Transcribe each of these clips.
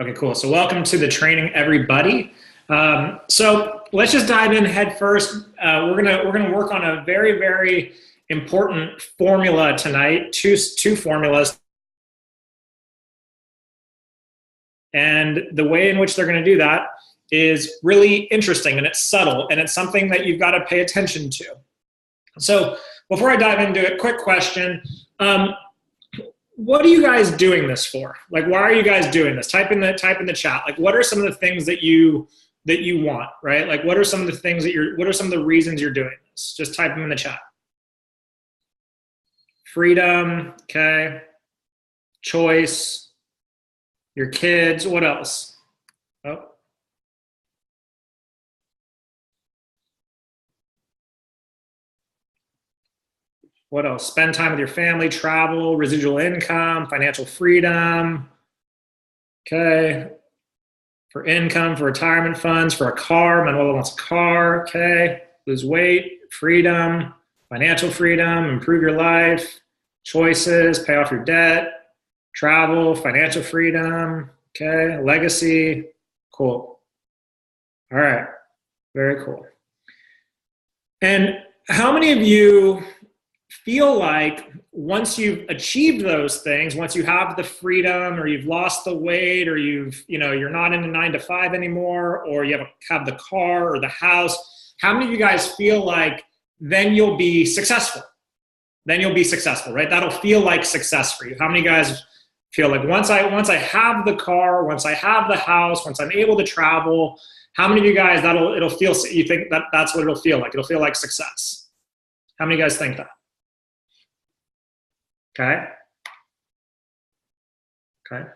Okay, cool. So welcome to the training, everybody. So let's just dive in head first. We're gonna work on a very important formula tonight. Two formulas, and the way in which they're going to do that is really interesting, and it's subtle, and it's something that you've got to pay attention to. So before I dive into it, quick question. What are you guys doing this for? Like, why are you guys doing this? Type in the chat. Like, what are some of the things that you want, right? Like, what are some of the things that what are some of the reasons you're doing this? Just type them in the chat. Freedom, okay. Choice, your kids, what else? Oh. What else? Spend time with your family, travel, residual income, financial freedom. Okay. For income, for retirement funds, for a car. Manuela wants a car. Okay. Lose weight, freedom, financial freedom, improve your life, choices, pay off your debt, travel, financial freedom. Okay. Legacy. Cool. All right. Very cool. And how many of you feel like once you've achieved those things, once you have the freedom, or you've lost the weight, or you're not in a 9 to 5 anymore, or you have the car or the house, how many of you guys feel like then you'll be successful? Then you'll be successful, right? That'll feel like success for you. How many guys feel like once I have the car, once I have the house, once I'm able to travel, how many of you guys you think that's what it'll feel like? It'll feel like success. How many guys think that? Okay. Okay.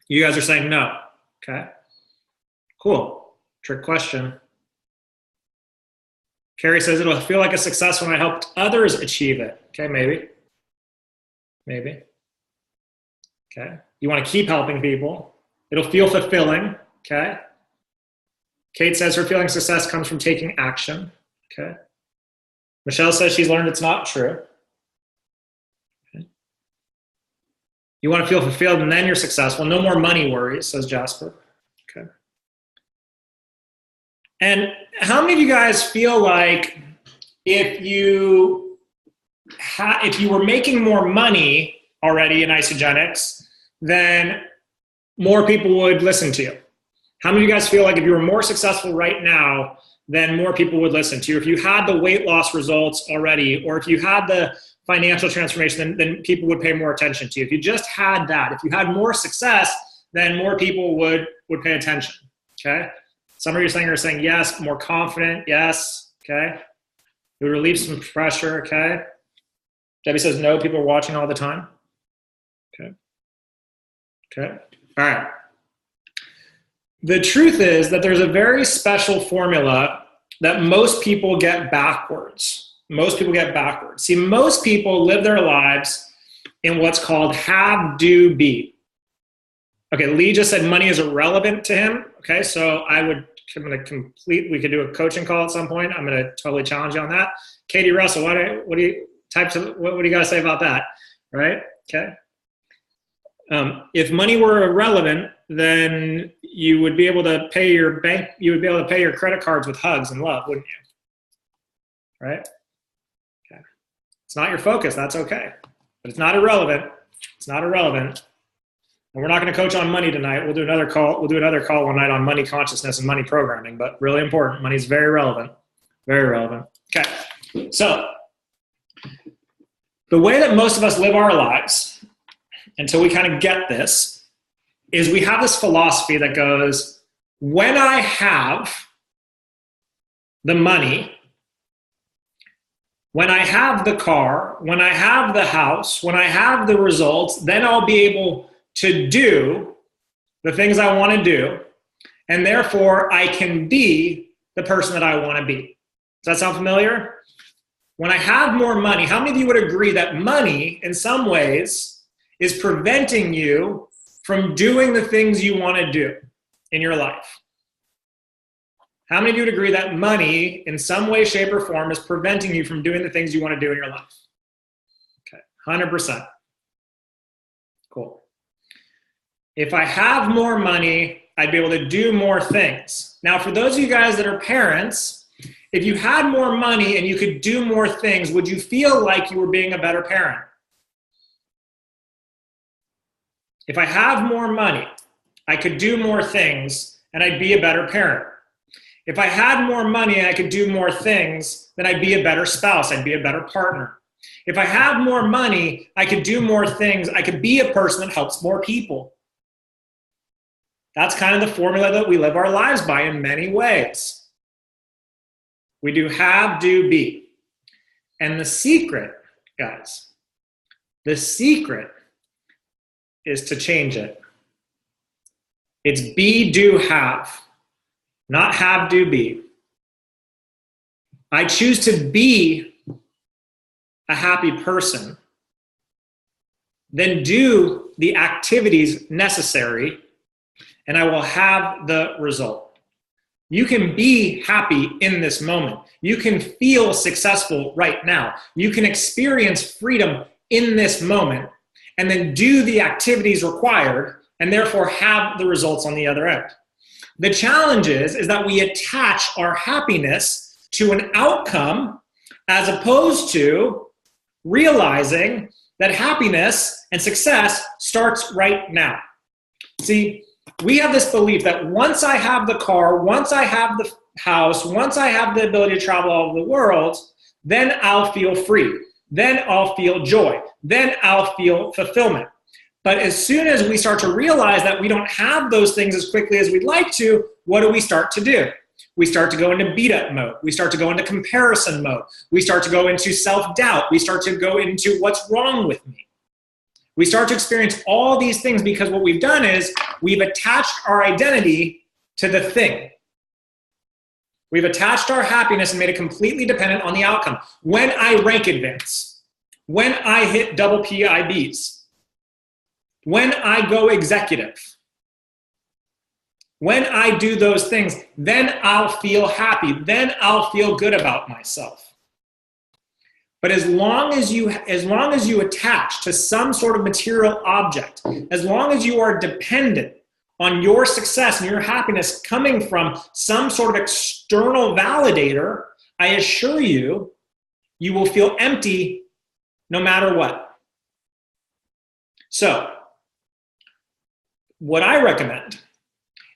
You guys are saying no. Okay. Cool. Trick question. Carrie says it'll feel like a success when I helped others achieve it. Okay, maybe. Maybe. Okay. You want to keep helping people. It'll feel fulfilling. Okay. Kate says her feeling success comes from taking action. Okay. Michelle says she's learned it's not true. You want to feel fulfilled and then you're successful. No more money worries, says Jasper. Okay. And how many of you guys feel like if you were making more money already in Isagenix, then more people would listen to you? How many of you guys feel like if you were more successful right now, then more people would listen to you? If you had the weight loss results already, or if you had the financial transformation, then people would pay more attention to you. If you just had that, if you had more success, then more people would pay attention. Okay. Some of you are saying yes, more confident. Yes. Okay. It would relieve some pressure. Okay. Debbie says no, people are watching all the time. Okay. Okay. All right. The truth is that there's a very special formula that most people get backwards. Most people get backwards. See, most people live their lives in what's called have, do, be. Okay, Lee just said money is irrelevant to him. Okay, so we could do a coaching call at some point. I'm going to totally challenge you on that. Katie Russell, what do you got to say about that? Right? Okay. If money were irrelevant, then you would be able to pay your credit cards with hugs and love, wouldn't you? Right? Okay. It's not your focus, that's okay. But it's not irrelevant. It's not irrelevant. And we're not going to coach on money tonight. We'll do another call one night on money consciousness and money programming, but really important. Money is very relevant. Very relevant. Okay. So the way that most of us live our lives, until we kind of get this, is we have this philosophy that goes, when I have the money, when I have the car, when I have the house, when I have the results, then I'll be able to do the things I want to do, and therefore I can be the person that I want to be. Does that sound familiar? When I have more money, how many of you would agree that money, in some ways, is preventing you from doing the things you want to do in your life? How many of you would agree that money, in some way, shape, or form, is preventing you from doing the things you want to do in your life? Okay, 100%. Cool. If I have more money, I'd be able to do more things. Now, for those of you guys that are parents, if you had more money and you could do more things, would you feel like you were being a better parent? If I have more money, I could do more things and I'd be a better parent. If I had more money and I could do more things, then I'd be a better spouse. I'd be a better partner. If I have more money, I could do more things. I could be a person that helps more people. That's kind of the formula that we live our lives by in many ways. We do have, do, be. And the secret, guys, the secret is to change it. It's be, do, have, not have, do, be. I choose to be a happy person, then do the activities necessary, and I will have the result. You can be happy in this moment. You can feel successful right now. You can experience freedom in this moment, and then do the activities required, and therefore have the results on the other end. The challenge is that we attach our happiness to an outcome as opposed to realizing that happiness and success starts right now. See, we have this belief that once I have the car, once I have the house, once I have the ability to travel all over the world, then I'll feel free. Then I'll feel joy. Then I'll feel fulfillment. But as soon as we start to realize that we don't have those things as quickly as we'd like to, what do we start to do? We start to go into beat-up mode. We start to go into comparison mode. We start to go into self-doubt. We start to go into what's wrong with me. We start to experience all these things because what we've done is we've attached our identity to the thing. We've attached our happiness and made it completely dependent on the outcome. When I rank advance, when I hit double PIBs, when I go executive, when I do those things, then I'll feel happy. Then I'll feel good about myself. But as long as you attach to some sort of material object, as long as you are dependent on your success and your happiness coming from some sort of external validator, I assure you, you will feel empty no matter what. So, what I recommend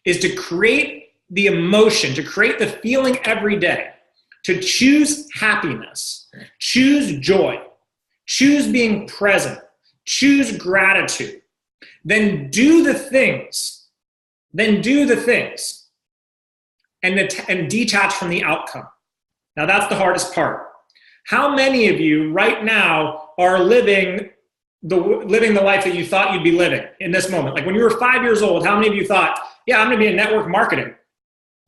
is to create the emotion, to create the feeling every day, to choose happiness, choose joy, choose being present, choose gratitude, then do the things, and detach from the outcome. Now that's the hardest part. How many of you right now are living the life that you thought you'd be living in this moment? Like when you were 5 years old, how many of you thought, yeah, I'm gonna be in network marketing,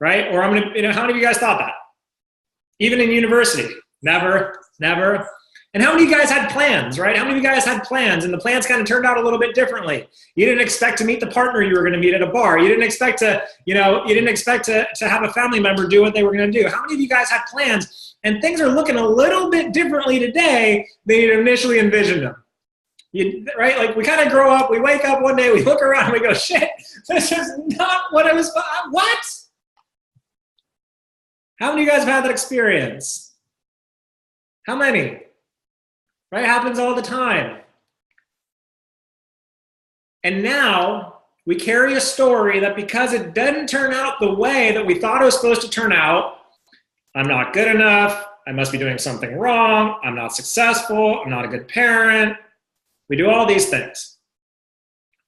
right? Or I'm gonna, how many of you guys thought that? Even in university, never. And how many of you guys had plans, right? How many of you guys had plans and the plans kind of turned out a little bit differently? You didn't expect to meet the partner you were gonna meet at a bar. You didn't expect to, to have a family member do what they were gonna do. How many of you guys had plans and things are looking a little bit differently today than you initially envisioned them? Right? Like we kind of grow up, we wake up one day, we look around and we go, shit, this is not what I was, what? How many of you guys have had that experience? How many? Right? It happens all the time. And now we carry a story that because it didn't turn out the way that we thought it was supposed to turn out, I'm not good enough, I must be doing something wrong, I'm not successful, I'm not a good parent. We do all these things.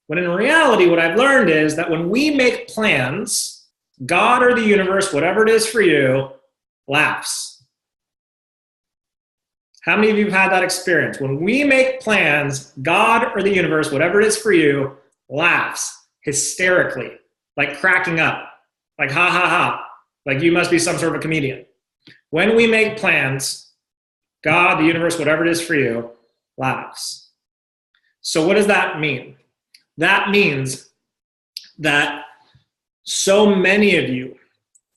When in reality, what I've learned is that when we make plans, God or the universe, whatever it is for you, laughs. How many of you have had that experience? When we make plans, God or the universe, whatever it is for you, laughs hysterically, like cracking up, like ha ha ha, like you must be some sort of a comedian. When we make plans, God, the universe, whatever it is for you, laughs. So what does that mean? That means that so many of you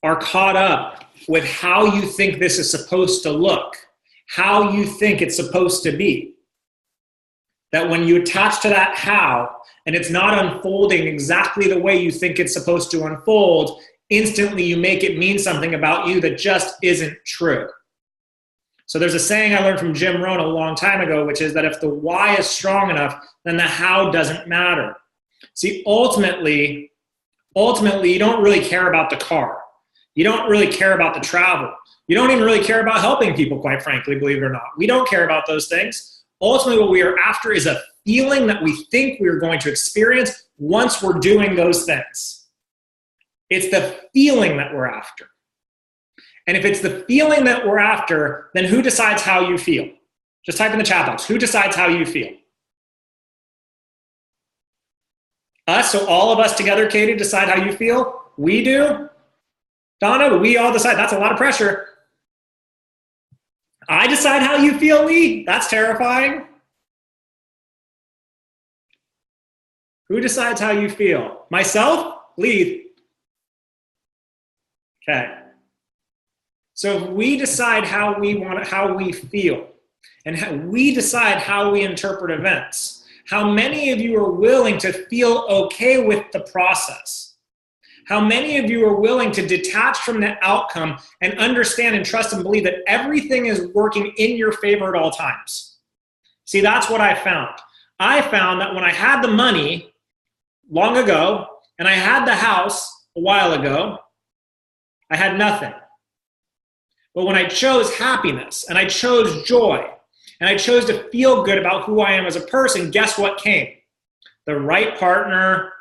are caught up with how you think this is supposed to look, how you think it's supposed to be, that when you attach to that how, and it's not unfolding exactly the way you think it's supposed to unfold, instantly you make it mean something about you that just isn't true. So there's a saying I learned from Jim Rohn a long time ago, which is that if the why is strong enough, then the how doesn't matter. See, ultimately, you don't really care about the car. You don't really care about the travel. You don't even really care about helping people, quite frankly, believe it or not. We don't care about those things. Ultimately, what we are after is a feeling that we think we are going to experience once we're doing those things. It's the feeling that we're after. And if it's the feeling that we're after, then who decides how you feel? Just type in the chat box. Who decides how you feel? Us, so all of us together, Katie, decide how you feel? We do? Donna, we all decide. That's a lot of pressure. I decide how you feel, Lee? That's terrifying. Who decides how you feel? Myself? Lee? Okay. So if we decide how we feel, and we decide how we interpret events, how many of you are willing to feel okay with the process? How many of you are willing to detach from the outcome and understand and trust and believe that everything is working in your favor at all times? See, that's what I found. I found that when I had the money long ago and I had the house a while ago, I had nothing. But when I chose happiness and I chose joy and I chose to feel good about who I am as a person, guess what came? The right partner,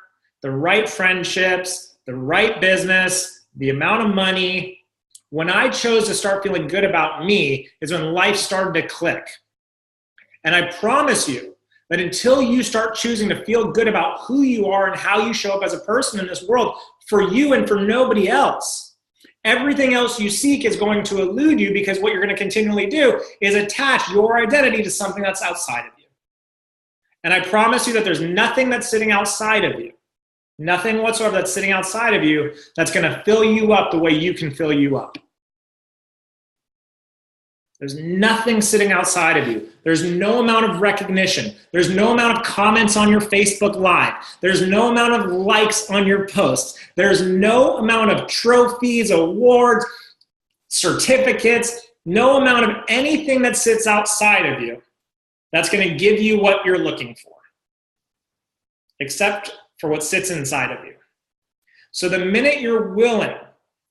the right friendships, the right business, the amount of money. When I chose to start feeling good about me is when life started to click. And I promise you that until you start choosing to feel good about who you are and how you show up as a person in this world for you and for nobody else, everything else you seek is going to elude you, because what you're going to continually do is attach your identity to something that's outside of you. And I promise you that there's nothing that's sitting outside of you, nothing whatsoever that's sitting outside of you that's going to fill you up the way you can fill you up. There's nothing sitting outside of you. There's no amount of recognition. There's no amount of comments on your Facebook Live. There's no amount of likes on your posts. There's no amount of trophies, awards, certificates, no amount of anything that sits outside of you that's going to give you what you're looking for, except for what sits inside of you. So the minute you're willing,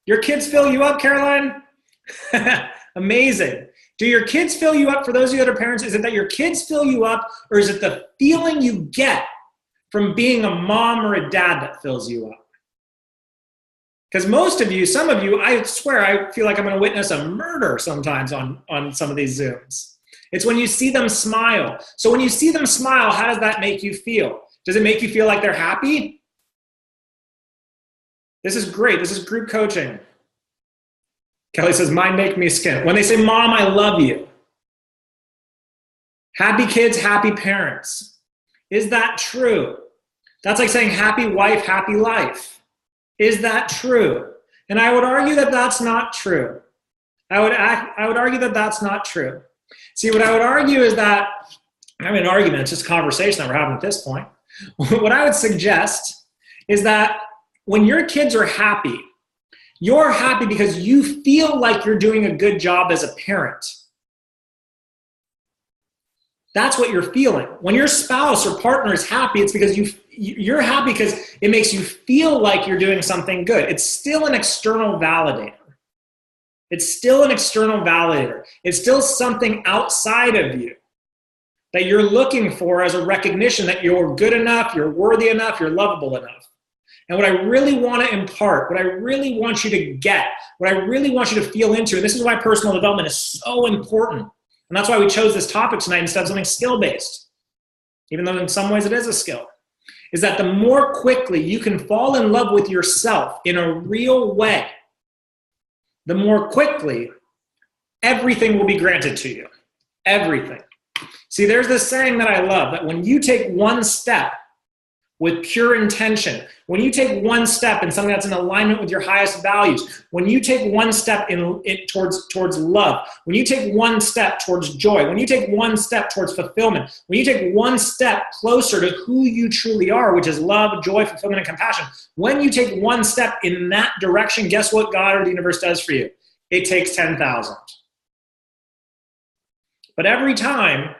your kids fill you up, Caroline? Amazing. Do your kids fill you up? For those of you that are parents, is it that your kids fill you up, or is it the feeling you get from being a mom or a dad that fills you up? Because most of you, some of you, I swear, I feel like I'm going to witness a murder sometimes on some of these Zooms. It's when you see them smile. So when you see them smile, how does that make you feel? Does it make you feel like they're happy? This is great. This is group coaching. Kelly says, mine make me skin. When they say, Mom, I love you. Happy kids, happy parents. Is that true? That's like saying happy wife, happy life. Is that true? And I would argue that that's not true. I would argue that that's not true. See, what I would argue is that, I mean, an argument, it's just a conversation that we're having at this point. What I would suggest is that when your kids are happy, you're happy because you feel like you're doing a good job as a parent. That's what you're feeling. When your spouse or partner is happy, it's because you're happy because it makes you feel like you're doing something good. It's still an external validator. It's still an external validator. It's still something outside of you that you're looking for as a recognition that you're good enough, you're worthy enough, you're lovable enough. And what I really want to impart, what I really want you to get, what I really want you to feel into, and this is why personal development is so important, and that's why we chose this topic tonight instead of something skill-based, even though in some ways it is a skill, is that the more quickly you can fall in love with yourself in a real way, the more quickly everything will be granted to you. Everything. See, there's this saying that I love, that when you take one step with pure intention, when you take one step in something that's in alignment with your highest values, when you take one step towards love, when you take one step towards joy, when you take one step towards fulfillment, when you take one step closer to who you truly are, which is love, joy, fulfillment, and compassion, when you take one step in that direction, guess what God or the universe does for you? It takes 10,000. But every time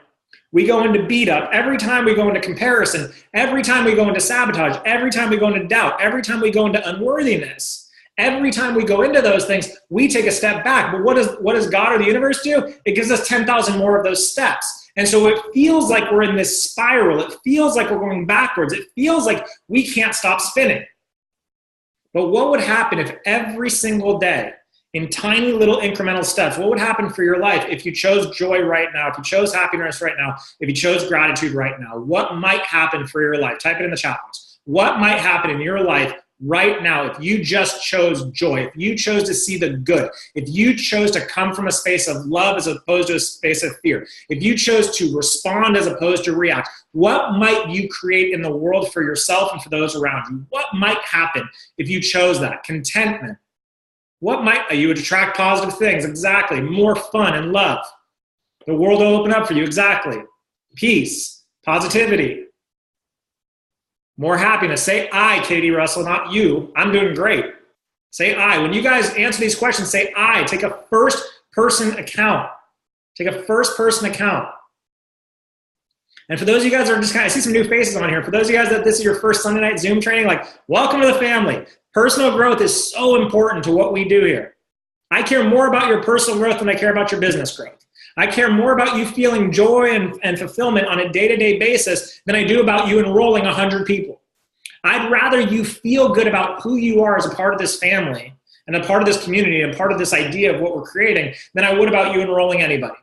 we go into beat up, every time we go into comparison, every time we go into sabotage, every time we go into doubt, every time we go into unworthiness, every time we go into those things, we take a step back. But what does God or the universe do? It gives us 10,000 more of those steps. And so it feels like we're in this spiral. It feels like we're going backwards. It feels like we can't stop spinning. But what would happen if every single day, in tiny little incremental steps, what would happen for your life if you chose joy right now, if you chose happiness right now, if you chose gratitude right now? What might happen for your life? Type it in the chat box. What might happen in your life right now if you just chose joy, if you chose to see the good, if you chose to come from a space of love as opposed to a space of fear, if you chose to respond as opposed to react? What might you create in the world for yourself and for those around you? What might happen if you chose that? Contentment. What might you would attract positive things? Exactly. More fun and love. The world will open up for you. Exactly. Peace, positivity, more happiness. Say I, Katie Russell, not you. I'm doing great. Say I. When you guys answer these questions, say I. Take a first person account. Take a first person account. And for those of you guys that are just I see some new faces on here. For those of you guys that this is your first Sunday night Zoom training, welcome to the family. Personal growth is so important to what we do here. I care more about your personal growth than I care about your business growth. I care more about you feeling joy and fulfillment on a day-to-day basis than I do about you enrolling 100 people. I'd rather you feel good about who you are as a part of this family and a part of this community and part of this idea of what we're creating than I would about you enrolling anybody.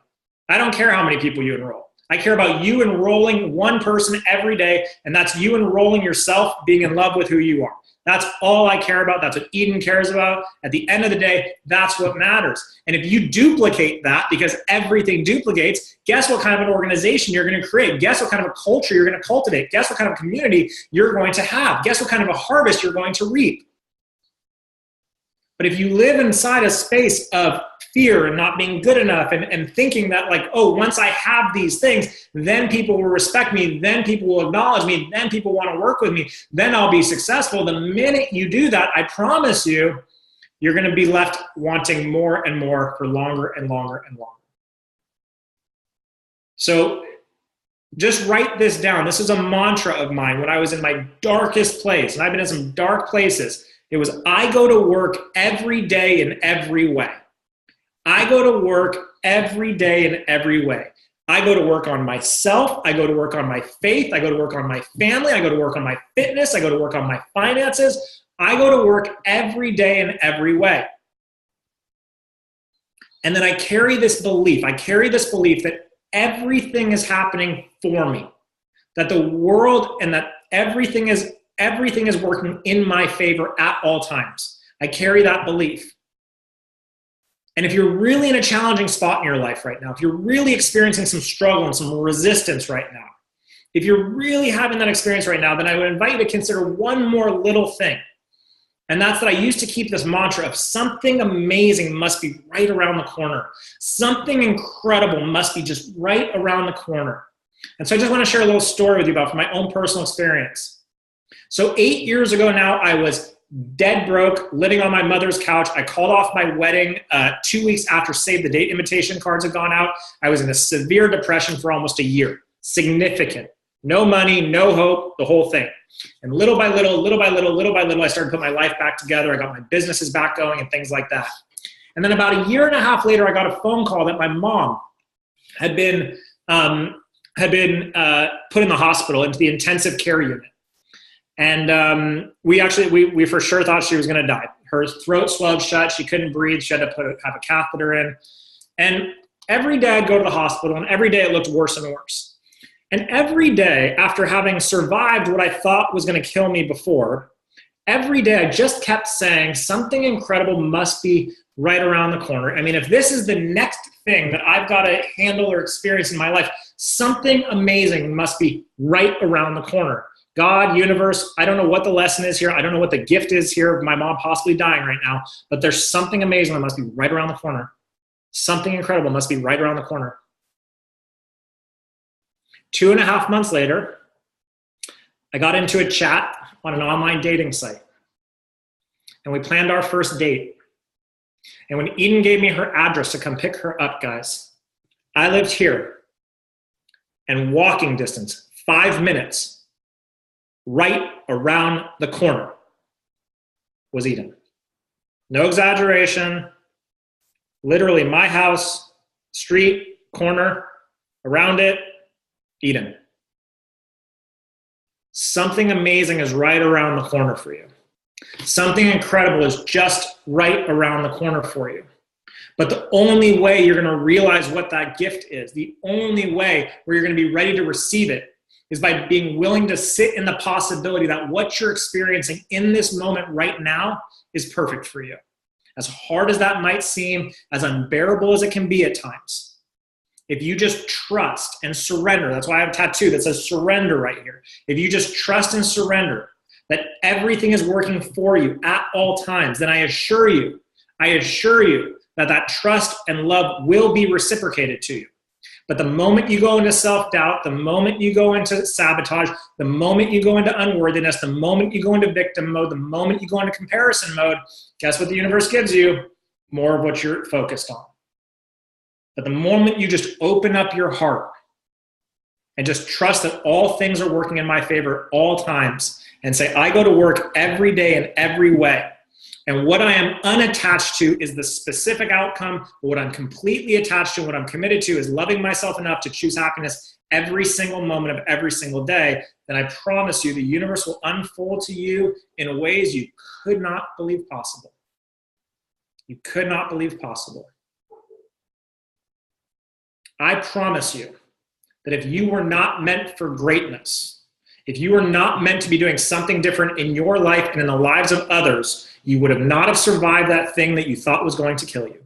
I don't care how many people you enroll. I care about you enrolling one person every day, and that's you enrolling yourself, being in love with who you are. That's all I care about. That's what Eden cares about. At the end of the day, that's what matters. And if you duplicate that, because everything duplicates, guess what kind of an organization you're going to create? Guess what kind of a culture you're going to cultivate? Guess what kind of community you're going to have? Guess what kind of a harvest you're going to reap? But if you live inside a space of fear and not being good enough and thinking that once I have these things, then people will respect me, then people will acknowledge me, then people want to work with me, then I'll be successful. The minute you do that, I promise you, you're going to be left wanting more and more for longer and longer and longer. So just write this down. This is a mantra of mine when I was in my darkest place, and I've been in some dark places. It was, I go to work every day in every way. I go to work every day in every way. I go to work on myself. I go to work on my faith. I go to work on my family. I go to work on my fitness. I go to work on my finances. I go to work every day in every way. And then I carry this belief. That everything is happening for me, that the world and that everything is working in my favor at all times. I carry that belief. And if you're really in a challenging spot in your life right now, if you're really experiencing some struggle and some resistance right now, if you're really having that experience right now, then I would invite you to consider one more little thing. And that's that I used to keep this mantra of something amazing must be right around the corner. Something incredible must be just right around the corner. And so I just want to share a little story with you about from my own personal experience. So 8 years ago now, I was dead broke, living on my mother's couch. I called off my wedding 2 weeks after Save the Date invitation cards had gone out. I was in a severe depression for almost a year. Significant. No money, no hope, the whole thing. And little by little, I started putting my life back together. I got my businesses back going and things like that. And then about a year and a half later, I got a phone call that my mom had been put in the hospital into the intensive care unit. And we for sure thought she was going to die. Her throat swelled shut. She couldn't breathe. She had to have a catheter in. And every day I'd go to the hospital, and every day it looked worse and worse. And every day, after having survived what I thought was going to kill me before, every day I just kept saying something incredible must be right around the corner. I mean, if this is the next thing that I've got to handle or experience in my life, something amazing must be right around the corner. God, universe, I don't know what the lesson is here. I don't know what the gift is here of my mom possibly dying right now, but there's something amazing that must be right around the corner. Something incredible must be right around the corner. 2.5 months later, I got into a chat on an online dating site, and we planned our first date. And when Eden gave me her address to come pick her up, guys, I lived here, and walking distance, 5 minutes, right around the corner was Eden. No exaggeration. Literally my house, street, corner, around it, Eden. Something amazing is right around the corner for you. Something incredible is just right around the corner for you. But the only way you're going to realize what that gift is, the only way where you're going to be ready to receive it, is by being willing to sit in the possibility that what you're experiencing in this moment right now is perfect for you. As hard as that might seem, as unbearable as it can be at times, if you just trust and surrender, that's why I have a tattoo that says surrender right here. If you just trust and surrender that everything is working for you at all times, then I assure you that that trust and love will be reciprocated to you. But the moment you go into self-doubt, the moment you go into sabotage, the moment you go into unworthiness, the moment you go into victim mode, the moment you go into comparison mode, guess what the universe gives you? More of what you're focused on. But the moment you just open up your heart and just trust that all things are working in my favor at all times and say, I go to work every day in every way, and what I am unattached to is the specific outcome, but what I'm completely attached to, what I'm committed to is loving myself enough to choose happiness every single moment of every single day, then I promise you the universe will unfold to you in ways you could not believe possible. You could not believe possible. I promise you that if you were not meant for greatness, if you were not meant to be doing something different in your life and in the lives of others, you would have not have survived that thing that you thought was going to kill you.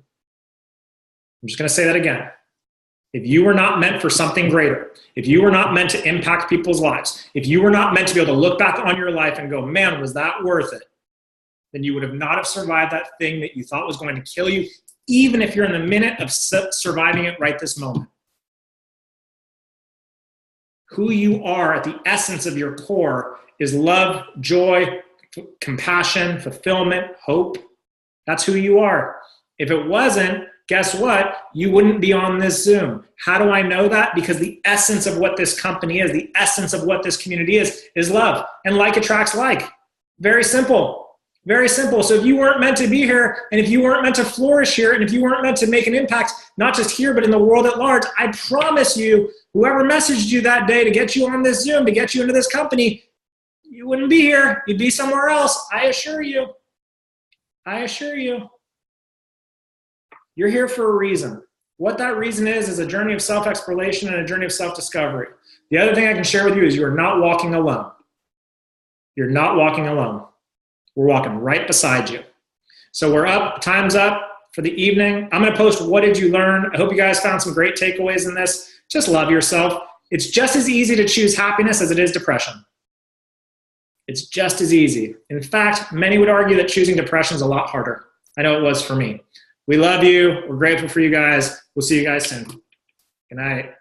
I'm just going to say that again. If you were not meant for something greater, if you were not meant to impact people's lives, if you were not meant to be able to look back on your life and go, man, was that worth it? Then you would have not have survived that thing that you thought was going to kill you, even if you're in the minute of surviving it right this moment. Who you are at the essence of your core is love, joy, compassion, fulfillment, hope. That's who you are. If it wasn't, guess what? You wouldn't be on this Zoom. How do I know that? Because the essence of what this company is, the essence of what this community is love. And like attracts like. Very simple. Very simple. So if you weren't meant to be here, and if you weren't meant to flourish here, and if you weren't meant to make an impact, not just here, but in the world at large, I promise you, whoever messaged you that day to get you on this Zoom, to get you into this company, you wouldn't be here. You'd be somewhere else. I assure you. I assure you. You're here for a reason. What that reason is a journey of self-exploration and a journey of self-discovery. The other thing I can share with you is you are not walking alone. You're not walking alone. We're walking right beside you. So we're up. Time's up for the evening. I'm going to post what did you learn. I hope you guys found some great takeaways in this. Just love yourself. It's just as easy to choose happiness as it is depression. It's just as easy. In fact, many would argue that choosing depression is a lot harder. I know it was for me. We love you. We're grateful for you guys. We'll see you guys soon. Good night.